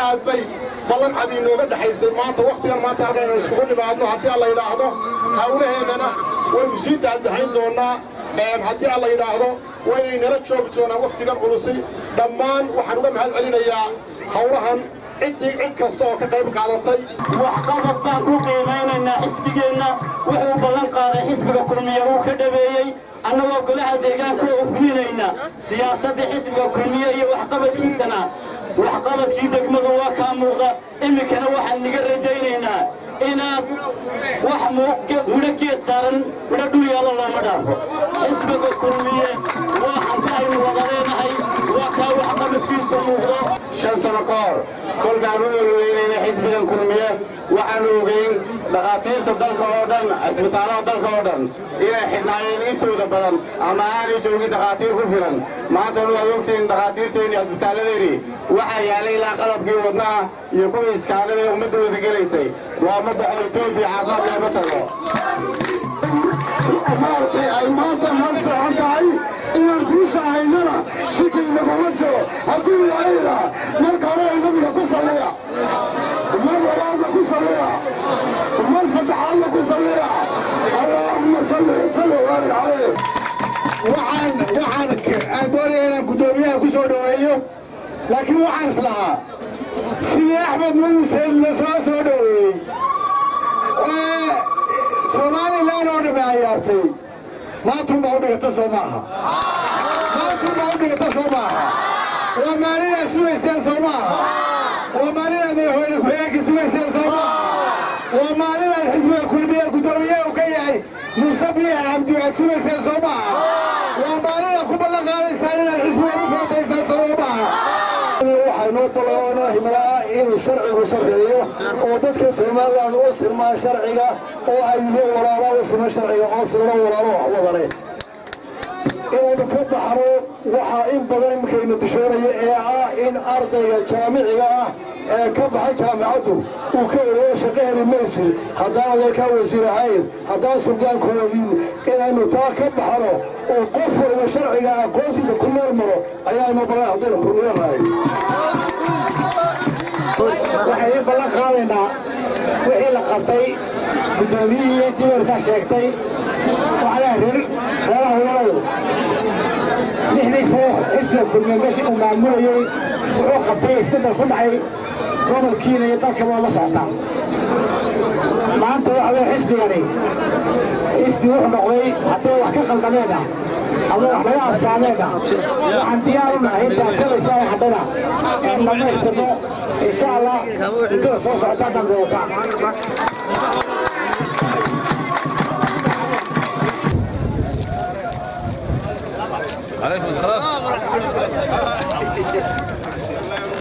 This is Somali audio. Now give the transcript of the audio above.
aad bay ballan cad inooga dhaxaysay maanta waqtigan maanta halkan iskugu nimaadno haddii alla yidhaahdo hawlaheennana waynu sii daadahayn doonaa haddii alla yidhaahdo waynay nala joogi doonaan waqtigan culusay dhammaan waxaan uga mahad celinayaa hawlahan cid kasta oo ka qayb qaadatay waxqabad baan ku qiimaynaynaa xisbigeenna wuxuu ballan qaaday xisbiga kulmiye uu ka dhabeeyey annagoo golaha deegaanka oo fulinayna siyaasadda xisbiga kulmiye iyo waxqabadkiisana waxqabadkii degmadu waa kaa muuqa iminkana waxaan niga rajaynaynaa inaad wax mudho geed saaran mudho dhul yaalla looma dhaafo xisbiga kulmiye waa hanti aynu wada leenahay waa kaa waxqabadkiisu muuqdo 5 sano ka hor kolkaan u ololeynayna xisbigan kulmiye waxaanu ogeyn dhakhaatiirta dalka oo dhan cisbitaallada dalka oo dhan inay xidhnaayeen intooda badan ama aanay joogin dhakhaatiir ku filan maantana waad ogtihiin dhakhaatiirteenni cisbitaalladeeni waxaa yaallay ilaa qalabkii wadnaha iyo kuwii iskaanadee ummaddooda gelaysay waa ma baxo Itoobiya caafimaad looma tago maartay ay maanta ma fiican tahay inaan guusha haynana shaki naguma jiro haddii ilaahayda marka hore nabiga ku salliya mar labaadna ku salliya mar saddexaadna ku salliya allahumma salli wabarik caleyh waxaan doonaya inaan guddoomiyaha ku soo dhoweeyo laakiin waxaan islahaa sidii axmed muuse lasoo soo dhoweeyey Somaliland oo dhan ciyaartay maanta u dhigata Soomaaliya waa maalina suugaysay Soomaaliya waa maalina madaxweyne ku-xigeenka suugaysay Soomaaliya waa maalina xisbiga kulmiye guddoomiyaha ka yahay Muuse Biixi Cabdi suugaysay Soomaaliya waa maalina ku ballan qaadaysaan inaad xisbiga u furtaysaan Soomaaliya waxaynu ballanaa himilaa inuu sharcigu sarreeyo oo dadka Soomaaliland u sirmaan sharciga oo ay yihiin walaalo u sirmaan sharciga oo sirmaan walaalo wax wadane inaynu ka baxno waxaa in badan iminkaaynu dishoonayo ee ah in ardayga jaamiciga ah ee ka baxay jaamicaddu uu ka ogeeyo shaqo heli maysid haddaan adeerkaa wasiir ahayn haddaan suldaanku wadin inaynu taa ka baxno oo qof waliba sharciga aqoontiisa ku meel maro ayaanu balan haddaynu kulmiyanahay waxay ballan qaadaynaa wixii la qabtay guddoomiyihii intii warsaa sheegtay waxaa reeraha walalow lixdiisa xisbiga kulmiye meeshii uu maamulayey wuxuu qabtay isbeddel ku dhacay gobolkiina iyo dalkaba la socotaa maanta waxa weye xisbigani xisbi wuxuu noqday haddii wax ka qaldameena ama wax laga absaameena waxaan diyaar u nahay intaan talaysa ay haddana in dhammaystirno insha allah muddada soo socota haddaan doontaa